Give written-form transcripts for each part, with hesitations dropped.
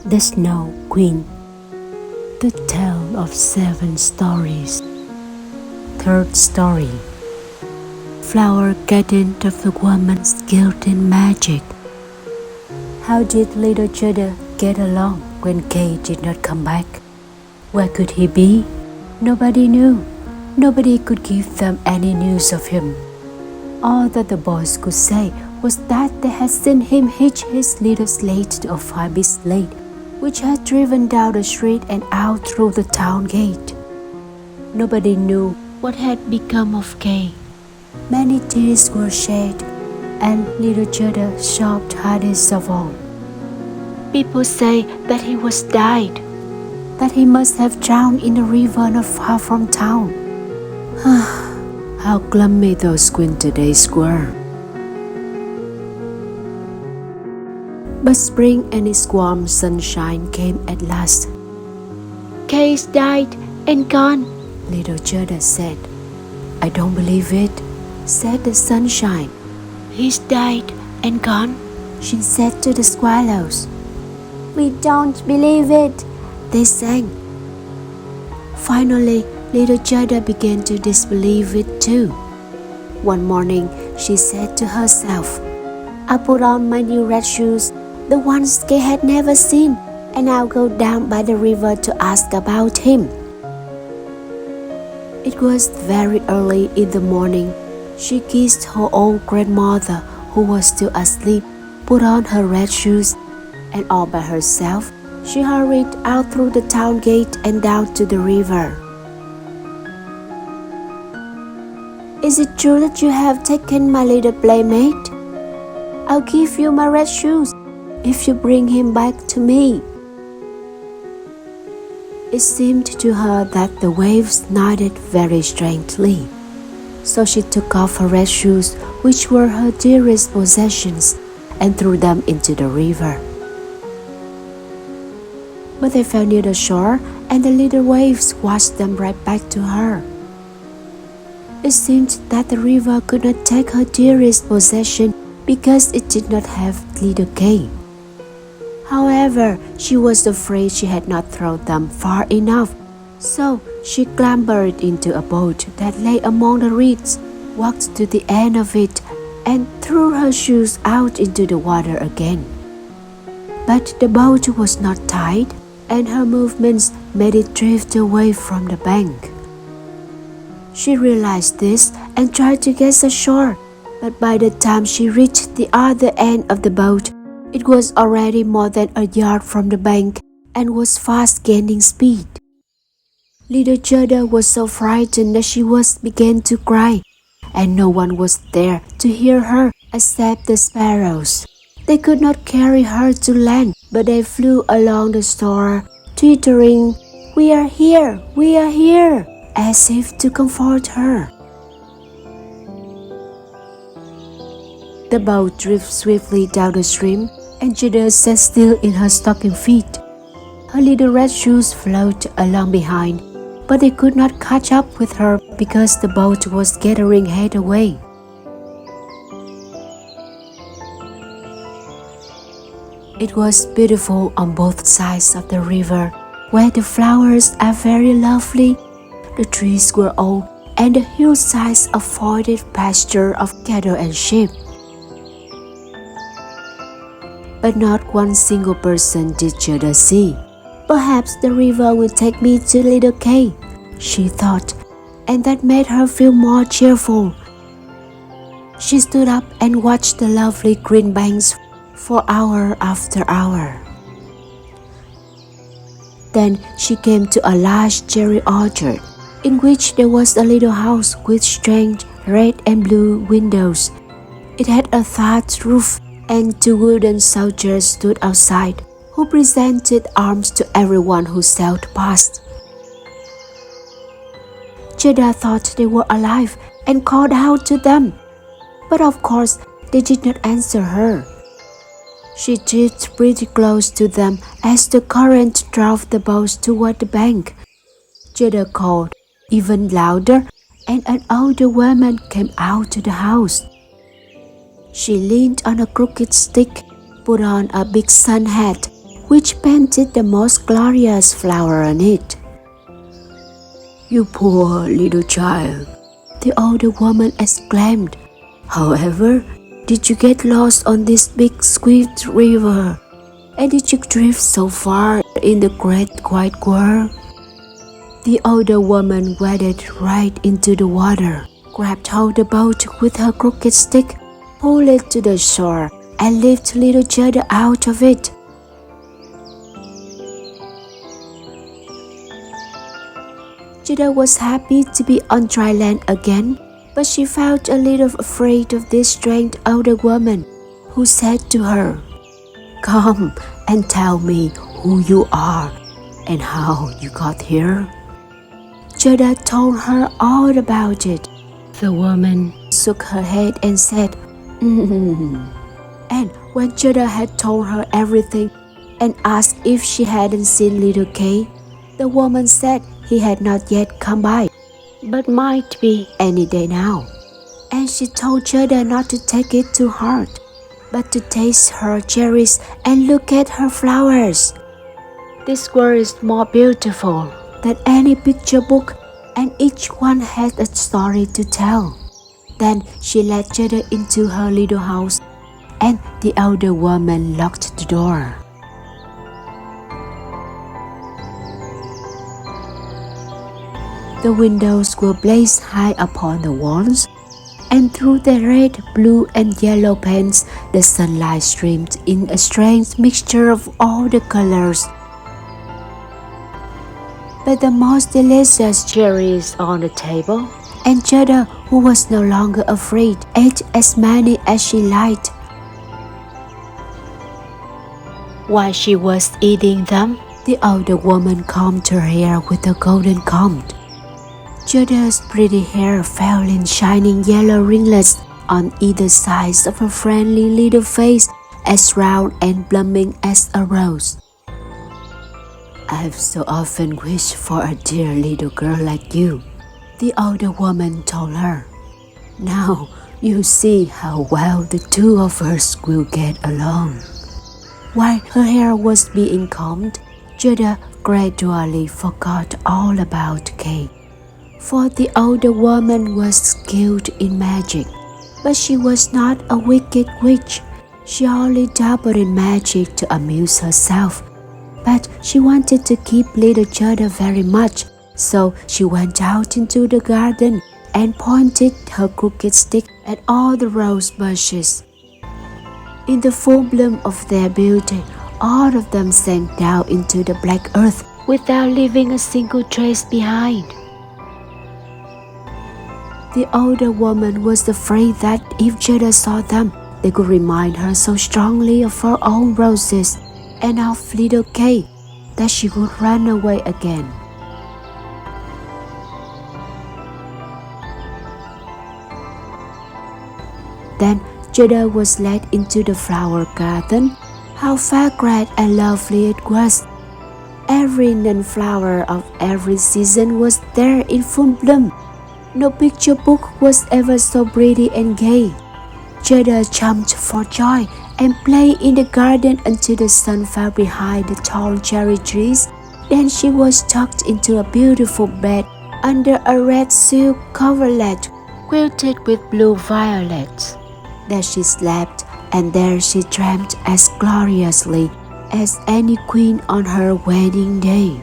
The Snow Queen. The Tale of 7 Stories. Third story. Flower Garden of the Woman's Guild in Magic. How did little Judah get along when Kay did not come back? Where could he be? Nobody knew. Nobody could give them any news of him. All that the boys could say was that they had seen him hitch his little sleigh to a fire sled, which had driven down the street and out through the town gate. Nobody knew what had become of Kay. Many tears were shed, and little Judah sobbed hardest of all. People say that he was died, that he must have drowned in a river not far from town. How gloomy those winter days were. But spring and its warm sunshine came at last. "Kay's died and gone," little Judah said. "I don't believe it," said the sunshine. "He's died and gone," she said to the swallows. "We don't believe it," they sang. Finally, little Judah began to disbelieve it too. One morning, she said to herself, "I'll put on my new red shoes, the ones Kay had never seen, and I'll go down by the river to ask about him." It was very early in the morning. She kissed her old grandmother, who was still asleep, put on her red shoes, and all by herself, she hurried out through the town gate and down to the river. "Is it true that you have taken my little playmate? I'll give you my red shoes if you bring him back to me." It seemed to her that the waves nodded very strangely. So she took off her red shoes, which were her dearest possessions, and threw them into the river. But they fell near the shore, and the little waves washed them right back to her. It seemed that the river could not take her dearest possession because it did not have little Kay. However, she was afraid she had not thrown them far enough, so she clambered into a boat that lay among the reeds, walked to the end of it, and threw her shoes out into the water again. But the boat was not tied, and her movements made it drift away from the bank. She realized this and tried to get ashore, but by the time she reached the other end of the boat, it was already more than a yard from the bank and was fast gaining speed. Little Judah was so frightened that she began to cry, and no one was there to hear her except the sparrows. They could not carry her to land, but they flew along the shore, twittering, "We are here, we are here," as if to comfort her. The boat drifted swiftly down the stream, and Judah sat still in her stocking feet. Her little red shoes floated along behind, but they could not catch up with her because the boat was gathering headway. It was beautiful on both sides of the river, where the flowers are very lovely, the trees were old, and the hillsides afforded pasture of cattle and sheep. But not one single person did Judah see. "Perhaps the river will take me to little Kay," she thought, and that made her feel more cheerful. She stood up and watched the lovely green banks for hour after hour. Then she came to a large cherry orchard, in which there was a little house with strange red and blue windows. It had a thatched roof, and 2 wooden soldiers stood outside, who presented arms to everyone who sailed past. Judah thought they were alive and called out to them, but of course they did not answer her. She drifted pretty close to them as the current drove the boat toward the bank. Judah called even louder, and an older woman came out to the house. She leaned on a crooked stick, put on a big sun hat, which painted the most glorious flower on it. "You poor little child," the older woman exclaimed. "However, did you get lost on this big swift river? And did you drift so far in the great wide world?" The older woman waded right into the water, grabbed hold of the boat with her crooked stick, pulled it to the shore, and lifted little Zelda out of it. Zelda was happy to be on dry land again, but she felt a little afraid of this strange older woman, who said to her, "Come and tell me who you are and how you got here." Zelda told her all about it. The woman shook her head and said, And when Zelda had told her everything and asked if she hadn't seen little Kay, the woman said he had not yet come by, but might be any day now. And she told Zelda not to take it to heart, but to taste her cherries and look at her flowers. This world is more beautiful than any picture book, and each one had a story to tell. Then she led Zelda into her little house, and the older woman locked the door. The windows were placed high upon the walls, and through the red, blue, and yellow paints, the sunlight streamed in a strange mixture of all the colors. But the most delicious cherries on the table, and Zelda, who was no longer afraid, ate as many as she liked. While she was eating them, the older woman combed her hair with a golden comb. Zelda's pretty hair fell in shining yellow ringlets on either side of her friendly little face, as round and blooming as a rose. "I've so often wished for a dear little girl like you," the older woman told her. "Now you see how well the two of us will get along." While her hair was being combed, Zelda gradually forgot all about Kay. For the older woman was skilled in magic, but she was not a wicked witch. She only dabbled in magic to amuse herself. But she wanted to keep little Zelda very much, so she went out into the garden and pointed her crooked stick at all the rose bushes. In the full bloom of their beauty, all of them sank down into the black earth without leaving a single trace behind. The older woman was afraid that if Zelda saw them, they could remind her so strongly of her own roses and of little Kay that she would run away again. Then Zelda was led into the flower garden. How fragrant and lovely it was! Every non-flower of every season was there in full bloom. No picture book was ever so pretty and gay. Zelda jumped for joy and played in the garden until the sun fell behind the tall cherry trees. Then she was tucked into a beautiful bed under a red silk coverlet quilted with blue violets. There she slept, and there she dreamt as gloriously as any queen on her wedding day.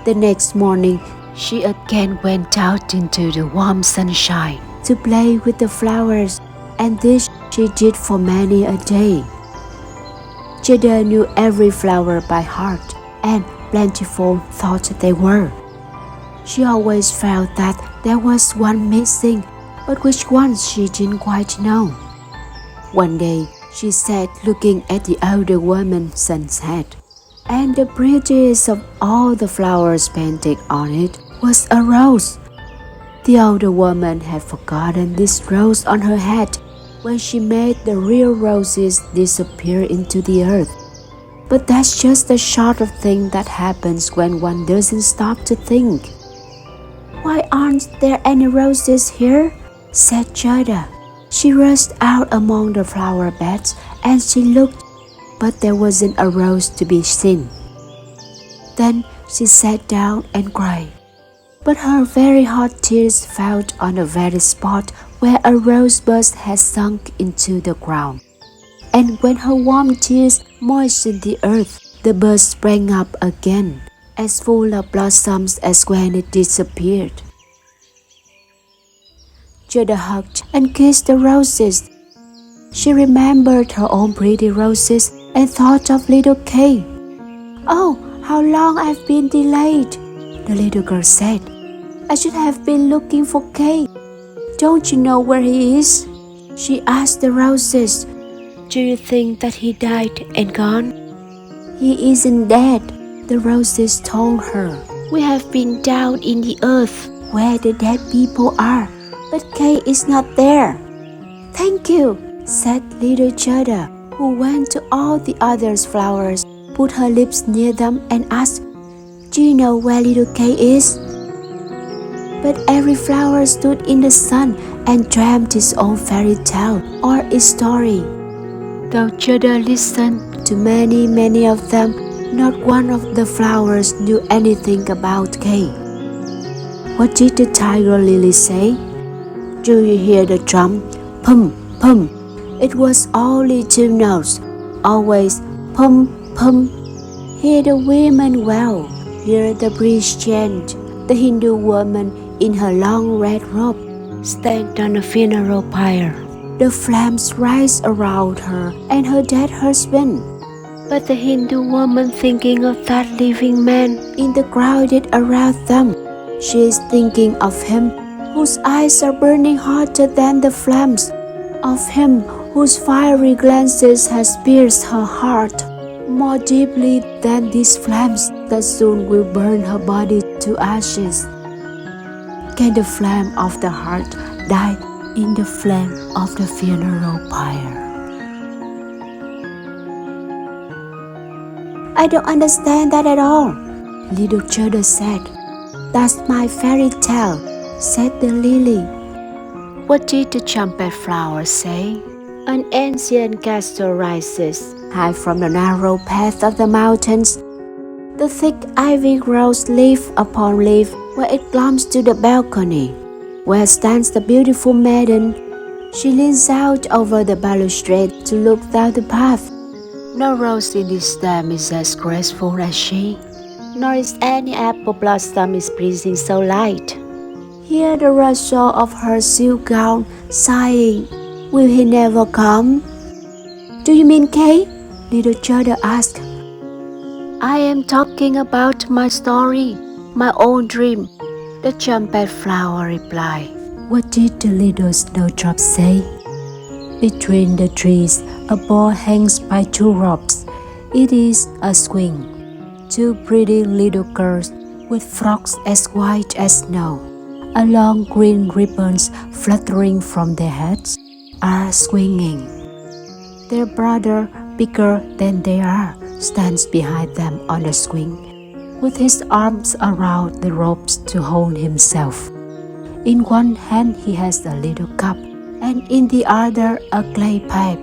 The next morning, she again went out into the warm sunshine to play with the flowers, and this she did for many a day. Zelda knew every flower by heart, and plentiful thought they were. She always felt that there was one missing, but which one she didn't quite know. One day, she sat looking at the older woman's sunset, and the prettiest of all the flowers painted on it was a rose. The older woman had forgotten this rose on her head when she made the real roses disappear into the earth. But that's just a sort of thing that happens when one doesn't stop to think. "Why aren't there any roses here?" said Zelda. She rushed out among the flower beds and she looked, but there wasn't a rose to be seen. Then she sat down and cried, but her very hot tears fell on the very spot where a rosebud had sunk into the ground. And when her warm tears moistened the earth, the bud sprang up again, as full of blossoms as when it disappeared. Gerda hugged and kissed the roses. She remembered her own pretty roses and thought of little Kay. "Oh, how long I've been delayed," the little girl said. "I should have been looking for Kay. Don't you know where he is?" She asked the roses. "Do you think that he died and gone?" "He isn't dead," the roses told her. "We have been down in the earth where the dead people are, but Kay is not there." "Thank you," said little Gerda, who went to all the other flowers, put her lips near them and asked, "Do you know where little Kay is?" But every flower stood in the sun and dreamt its own fairy tale or its story. Though Gerda listened to many of them, not one of the flowers knew anything about Kay. What did the tiger lily say? Do you hear the drum? Pum, pum. It was only 2 notes, always pum, pum. Hear the women wail, hear the breeze chant. The Hindu woman in her long red robe stand on a funeral pyre. The flames rise around her and her dead husband. But the Hindu woman thinking of that living man in the crowded around them. She is thinking of him whose eyes are burning hotter than the flames, of him whose fiery glances has pierced her heart more deeply than these flames that soon will burn her body to ashes. Can the flame of the heart die in the flame of the funeral pyre? "I don't understand that at all," little Gerda said. "That's my fairy tale," said the lily. What did the trumpet flower say? An ancient castle rises high from the narrow path of the mountains. The thick ivy grows leaf upon leaf where it climbs to the balcony, where stands the beautiful maiden. She leans out over the balustrade to look down the path. No rose in this stem is as graceful as she, nor is any apple blossom is pleasing so light. Hear the rustle of her silk gown, sighing, "Will he never come?" "Do you mean Kay?" little Gerda asked. "I am talking about my story, my own dream," the trumpet flower replied. What did the little snowdrop say? Between the trees, a boy hangs by 2 ropes. It is a swing. 2 pretty little girls with frocks as white as snow, along green ribbons fluttering from their heads, are swinging. Their brother, bigger than they are, stands behind them on the swing, with his arms around the ropes to hold himself. In one hand he has a little cup, and in the other a clay pipe.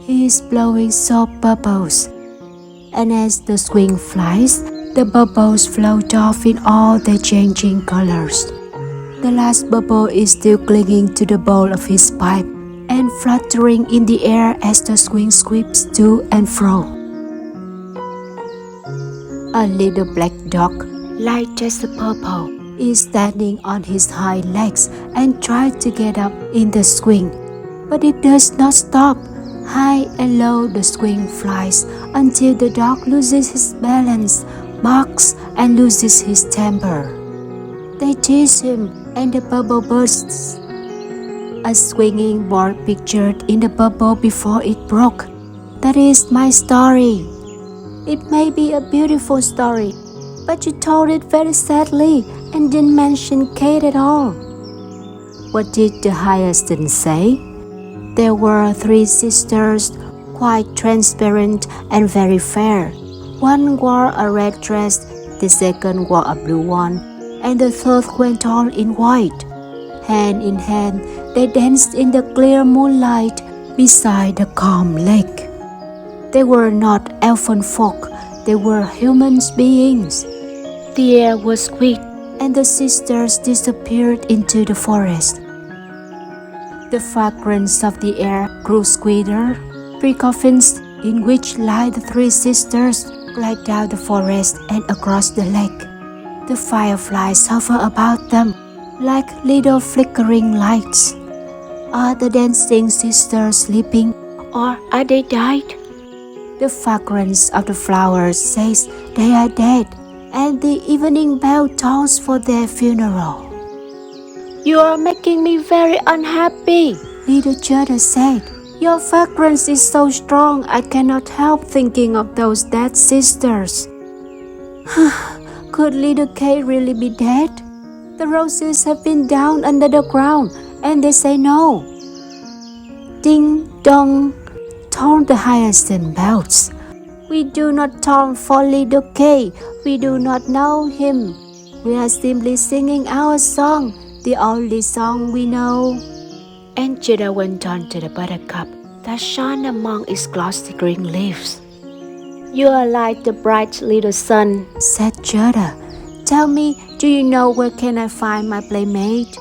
He is blowing soap bubbles, and as the swing flies, the bubbles float off in all their changing colors. The last bubble is still clinging to the bowl of his pipe and fluttering in the air as the swing sweeps to and fro. A little black dog, light as a purple, is standing on his hind legs and tries to get up in the swing, but it does not stop. High and low the swing flies until the dog loses his balance, barks, and loses his temper. They tease him and the bubble bursts. A swinging board pictured in the bubble before it broke. That is my story. It may be a beautiful story, but you told it very sadly and didn't mention Kate at all. What did the hyacinth say? There were 3 sisters, quite transparent and very fair. One wore a red dress, the second wore a blue one, and the third went all in white. Hand in hand, they danced in the clear moonlight beside the calm lake. They were not elfin folk, they were human beings. The air was sweet, and the sisters disappeared into the forest. The fragrance of the air grew sweeter. 3 coffins, in which lie the 3 sisters, glide down the forest and across the lake. The fireflies hover about them like little flickering lights. Are the dancing sisters sleeping, or are they died? The fragrance of the flowers says they are dead, and the evening bell tolls for their funeral. You are making me very unhappy, little Zelda said. Your fragrance is so strong I cannot help thinking of those dead sisters. Could little Kay really be dead? The roses have been down under the ground, and they say no. Ding dong, tolled the hyacinth bells. We do not toll for little Kay. We do not know him. We are simply singing our song, the only song we know. And Zelda went on to the buttercup that shone among its glossy green leaves. You are like the bright little sun, said Zelda. Tell me, do you know where can I find my playmate?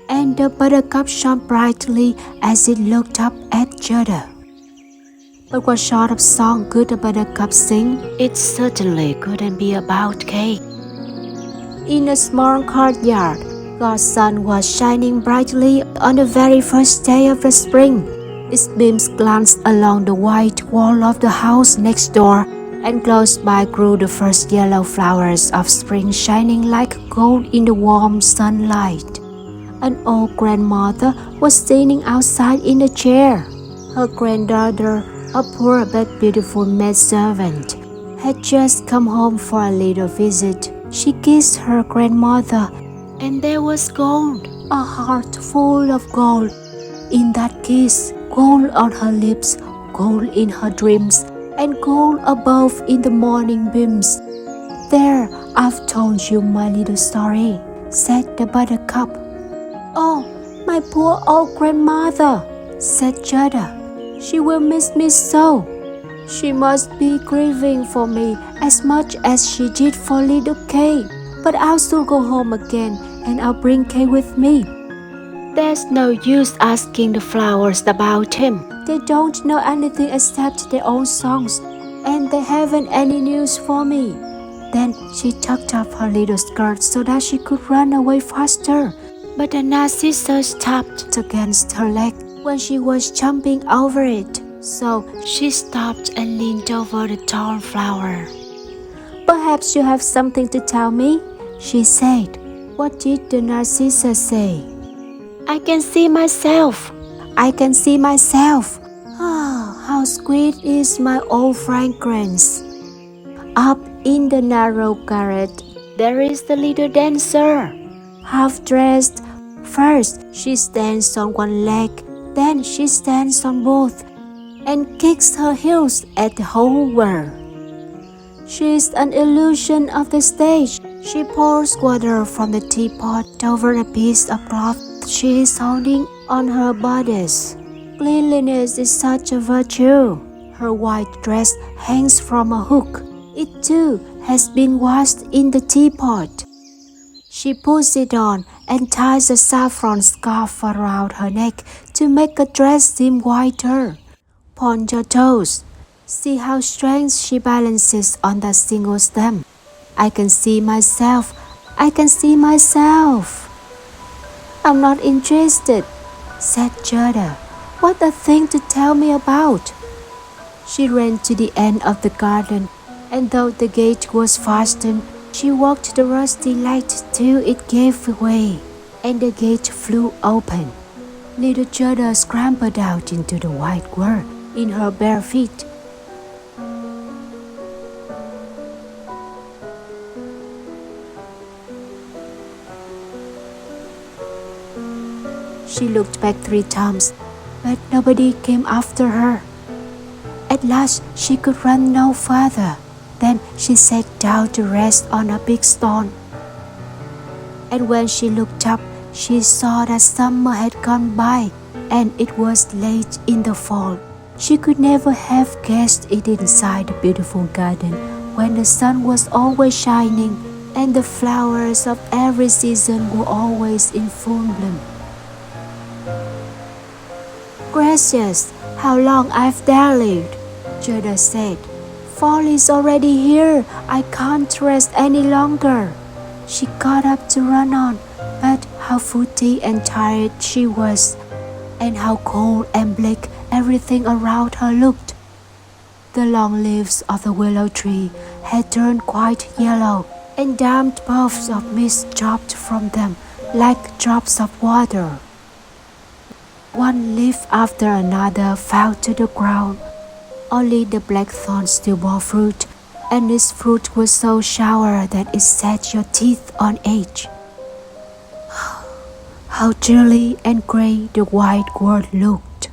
And the buttercup shone brightly as it looked up at Zelda. But what sort of song could the buttercup sing? It certainly couldn't be about cake. In a small courtyard, God's sun was shining brightly on the very first day of the spring. Its beams glanced along the white wall of the house next door, and close by grew the first yellow flowers of spring shining like gold in the warm sunlight. An old grandmother was standing outside in a chair. Her granddaughter, a poor but beautiful maidservant, had just come home for a little visit. She kissed her grandmother, and there was gold, a heart full of gold. In that kiss, gold on her lips, gold in her dreams, and gold above in the morning beams. There, I've told you my little story, said the buttercup. Oh, my poor old grandmother, said Zelda. She will miss me so. She must be grieving for me as much as she did for little Kay. But I'll soon go home again, and I'll bring Kay with me. There's no use asking the flowers about him. They don't know anything except their own songs, and they haven't any news for me. Then she tucked up her little skirt so that she could run away faster. But the narcissus tapped against her leg when she was jumping over it, so she stopped and leaned over the tall flower. Perhaps you have something to tell me, she said. What did the narcissus say? I can see myself. I can see myself. Ah, how sweet is my old fragrance. Up in the narrow garret, there is the little dancer. Half dressed, first she stands on one leg, then she stands on both, and kicks her heels at the whole world. She is an illusion of the stage. She pours water from the teapot over a piece of cloth she is holding on her bodice. Cleanliness is such a virtue. Her white dress hangs from a hook. It too has been washed in the teapot. She puts it on and ties a saffron scarf around her neck to make the dress seem whiter. Point your toes. See how strange she balances on that single stem. I can see myself. I can see myself. I'm not interested, said Zelda. What a thing to tell me about. She ran to the end of the garden, and though the gate was fastened, she walked the rusty light till it gave way, and the gate flew open. Little Zelda scrambled out into the white world in her bare feet. She looked back 3 times, but nobody came after her. At last, she could run no farther. Then she sat down to rest on a big stone. And when she looked up, She saw that summer had gone by, and it was late in the fall. She could never have guessed it inside the beautiful garden when the sun was always shining and the flowers of every season were always in full bloom. "Gracious, how long I've dallied," Jada said. "Fall is already here. I can't rest any longer." She got up to run on, but how footy and tired she was, and how cold and bleak everything around her looked. The long leaves of the willow tree had turned quite yellow, and damp puffs of mist dropped from them like drops of water. One leaf after another fell to the ground. Only the blackthorn still bore fruit, and its fruit was so sour that it set your teeth on edge. How dreary and grey the wide world looked.